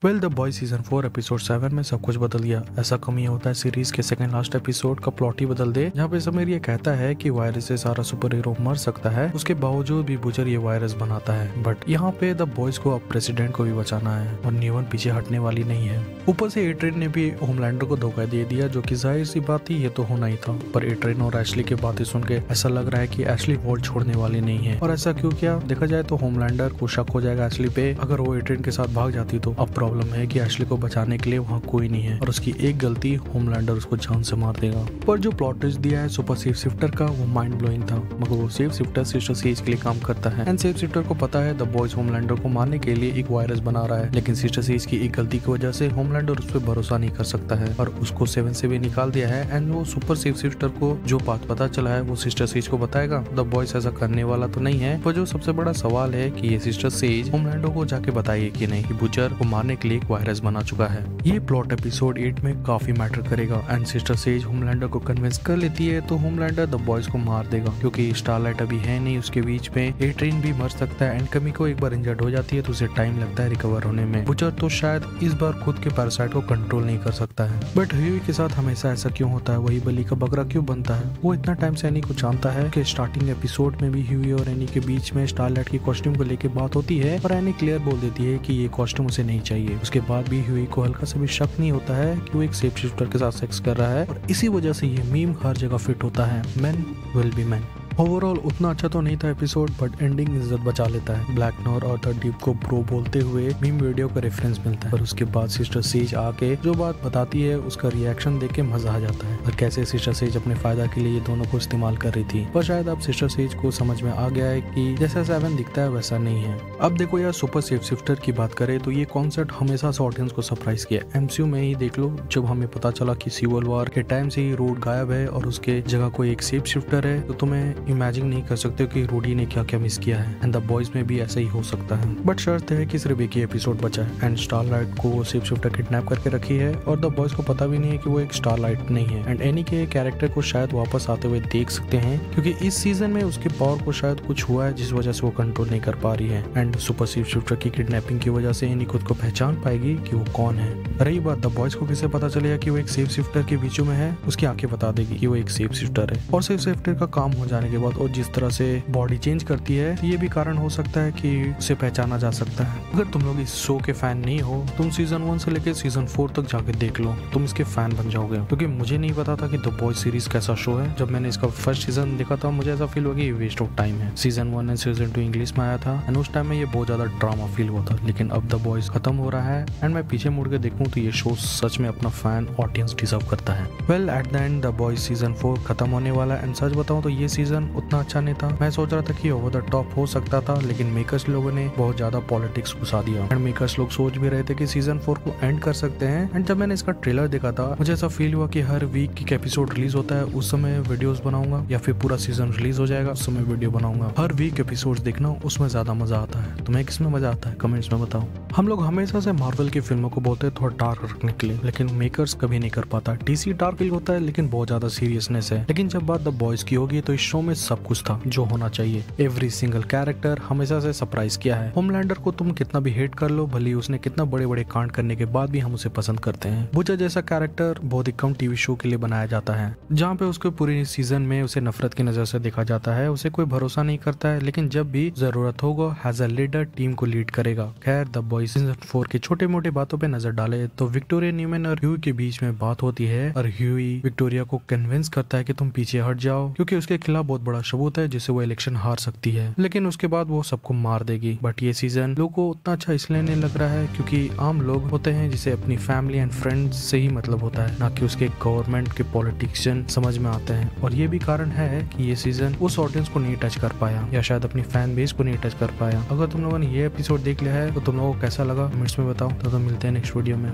Well the boy season 4 episode 7 में सब कुछ बदल गया। ऐसा कम ये होता है सीरीज के सेकंड लास्ट एपिसोड का प्लॉट ही बदल दे, जहाँ पे समीर ये कहता है कि वायरस से सारा सुपर हीरो मर सकता है, उसके बावजूद भी बुचर ये वायरस बनाता है। बट यहाँ पे द बॉयज को अब प्रेसिडेंट को भी बचाना है और न्यून पीछे हटने वाली नहीं है। ऊपर से एट्रेन ने भी होमलैंडर को धोखा दे दिया, जो कि जाहिर सी बात ही ये तो होना ही था। पर एट्रेन और एशली की बातें सुन के ऐसा लग रहा है कि एशली वॉल्ट छोड़ने वाली नहीं है। और ऐसा क्यों किया? देखा जाए तो होमलैंडर को शक हो जाएगा एशली पे। अगर वो एट्रेन के साथ भाग जाती तो अब प्रॉब्लम है कि एशली को बचाने के लिए वहाँ कोई नहीं है और उसकी एक गलती होमलैंडर उसको जान से मार देगा। पर जो प्लॉट ट्विस्ट दिया है सुपर सेफ शिफ्टर का, वो माइंड ब्लोइंग था। मगर वो सेफ शिफ्टर सिस्टर सेज के लिए काम करता है एंड सेफ शिफ्टर को पता है द बॉयज होमलैंडर को मारने के लिए एक वायरस बना रहा है, लेकिन सिस्टर सेज की एक गलती की वजह से होमलैंडर उस पर भरोसा नहीं कर सकता है और उसको 7 से भी निकाल दिया है। एंड वो सुपर सेफ शिफ्टर को जो बात पता चला है वो सिस्टर सेज को बताएगा। द बॉयज ऐसा करने वाला तो नहीं है, पर जो सबसे बड़ा सवाल है कि ये सिस्टर सेज होमलैंडर को जाके बताइए कि नहीं कि बुचर को मारने के लिए एक वायरस बना चुका है। ये प्लॉट एपिसोड 8 में काफी मैटर करेगा एंड सिस्टर सेज होमलैंडर को कन्विंस कर लेती है तो होमलैंडर द बॉयज को मार देगा, क्योंकि स्टारलाइट अभी है नहीं उसके बीच में। एट्रेन भी मर सकता है एंड कमी को एक बार इंजर्ड हो जाती है तो उसे टाइम लगता है रिकवर होने में। बुचर तो शायद इस बार खुद के पैरासाइट को कंट्रोल नहीं कर सकता है। बट ह्यूई के साथ हमेशा ऐसा क्यों होता है? वही बलि का बकरा क्यों बनता है? वो इतना टाइम से एनी को जानता है कि स्टार्टिंग एपिसोड में भी ह्यूई और एनी के बीच में स्टारलाइट की कॉस्ट्यूम को लेकर बात होती है और एनी क्लियर बोल देती है कि ये कॉस्ट्यूम उसे नहीं चाहिए। उसके बाद भी ह्यूई को हल्का सा भी शक नहीं होता है कि वो एक सेफ शिफ्टर के साथ सेक्स कर रहा है और इसी वजह से ये मीम हर जगह फिट होता है, men will be man. Overall उतना अच्छा तो नहीं था एपिसोड, बट एंडिंग इज्जत बचा लेता है। ब्लैक नॉर और द डीप को ब्रो बोलते हुए मीम वीडियो का रेफरेंस मिलता है और उसके बाद सिस्टर सेज आके जो बात बताती है उसका रिएक्शन देख के मजा आ जाता है और कैसे सिस्टर सेज अपने फायदा के लिए ये दोनों को इस्तेमाल कर रही थी। पर शायद अब सिस्टर सेज को समझ में आ गया है कि जैसा 7 दिखता है वैसा नहीं है। अब देखो यार, सुपर सेफ शिफ्टर की बात करें तो ये कॉन्सेप्ट हमेशा से ऑडियंस को सरप्राइज किया। एमसीयू में ही देख लो, जब हमें पता चला कि सिविल वॉर के टाइम से ही रूड गायब है और उसके जगह कोई एक सेफ शिफ्टर है, तो तुम्हें इमेजिन नहीं कर सकते हो कि रूडी ने क्या क्या मिस किया है। एंड द बॉयज में भी ऐसा ही हो सकता है, बट शर्त है कि सिर्फ एक ही एपिसोड बचा है एंड स्टारलाइट को सेफ शिफ्टर किडनैप करके रखी है और द बॉयज को पता भी नहीं है कि वो एक स्टारलाइट नहीं है। एंड एनी के कैरेक्टर को शायद वापस आते हुए देख सकते हैं, क्योंकि इस सीजन में उसके पावर को शायद कुछ हुआ है जिस वजह से वो कंट्रोल नहीं कर पा रही है। एंड सुपर सेफ शिफ्टर की किडनैपिंग की वजह से एनी खुद को पहचान पाएगी कि वो कौन है। रही बात द बॉयज को कैसे पता चलेगा कि वो एक सेफ शिफ्टर के बीचों में है, उसकी आंखें बता देगी कि वो एक सेफ शिफ्टर है। और सेफ शिफ्टर का काम हो जाने के बाद और जिस तरह से बॉडी चेंज करती है, ये भी कारण हो सकता है कि उसे पहचाना जा सकता है। अगर तुम लोग इस शो के फैन नहीं हो, तुम सीजन 1 से लेकर सीजन 4 तक जाके देख लो, तुम इसके फैन बन जाओगे। क्योंकि मुझे नहीं पता था कि द बॉयज सीरीज कैसा शो है। जब मैंने इसका फर्स्ट सीजन देखा था मुझे ऐसा फील हुआ कि वेस्ट ऑफ टाइम है। सीजन 1 एंड सीजन 2 इंग्लिश में आया था एंड उस टाइम में ये बहुत ज्यादा ड्रामा फील हुआ था, लेकिन अब द बॉयज खत्म हो रहा है एंड मैं पीछे मुड़ के देखूं तो ये शो सच में अपना फैन ऑडियंस डिजर्व करता है। Well at the end the boys season 4 खत्म होने वाला एंड सच बताऊं तो ये सीजन उतना अच्छा नहीं था। मैं सोच रहा था कि ओवर द टॉप हो सकता था, लेकिन मेकर्स लोगों ने बहुत ज्यादा पॉलिटिक्स घुसा दिया एंड मेकर्स लोग सोच भी रहे थे कि सीजन 4 को एंड कर सकते हैं। एंड जब मैंने इसका ट्रेलर देखा था मुझे ऐसा फील हुआ कि हर वीक एक एपिसोड रिलीज होता है, उस समय वीडियोस बनाऊंगा, या फिर पूरा सीजन रिलीज हो जाएगा उस समय वीडियो बनाऊंगा। हर वीक एपिसोड देखना उसमें ज्यादा मजा आता है। तुम्हें किसमें मजा आता है कमेंट्स में बताओ। हम लोग हमेशा से मार्वल की फिल्मों को बोलते हैं थोड़ा डार्क रखने के लिए, लेकिन मेकर्स कभी नहीं कर पाता। डीसी डार्क होता है लेकिन बहुत ज्यादा सीरियसनेस है। लेकिन जब बात द बॉयज की होगी तो इस शो में सब कुछ था जो होना चाहिए। एवरी सिंगल कैरेक्टर हमेशा से सरप्राइज किया है। होमलैंडर को तुम कितना भी हेट कर लो, भले उसने कितना बड़े बड़े कांड करने के बाद भी हम उसे पसंद करते हैं। बुचर जैसा कैरेक्टर बहुत ही कम टीवी शो के लिए बनाया जाता है, जहाँ पे उसको पूरी सीजन में उसे नफरत की नजर से देखा जाता है। उसे कोई भरोसा नहीं करता है, लेकिन जब भी जरूरत होगा एज अ लीडर टीम को लीड करेगा। खैर द बॉयज सीजन 4 की छोटे मोटे बातों पे नजर डाले तो विक्टोरिया न्यूमैन और ह्यूई के बीच में बात होती है और ह्यूई विक्टोरिया को कन्विंस करता है कि तुम पीछे हट जाओ, क्योंकि उसके खिलाफ बहुत बड़ा सबूत है जिससे वो इलेक्शन हार सकती है। लेकिन उसके बाद वो सबको मार देगी। बट ये सीजन लोगों को उतना अच्छा इसलिए नहीं लग रहा है क्योंकि आम लोग होते हैं जिसे अपनी फैमिली एंड फ्रेंड्स से ही मतलब होता है, ना कि उसके गवर्नमेंट के पॉलिटिशियन समझ में आते हैं। और ये भी कारण है कि ये सीजन उस ऑडियंस को नहीं टच कर पाया, या शायद अपनी फैन बेस को नहीं टच कर पाया। अगर तुम लोगों ने ये एपिसोड देख लिया है तो तुम लोगों को कैसा लगा कमेंट्स में बताओ। तो मिलते हैं नेक्स्ट वीडियो में।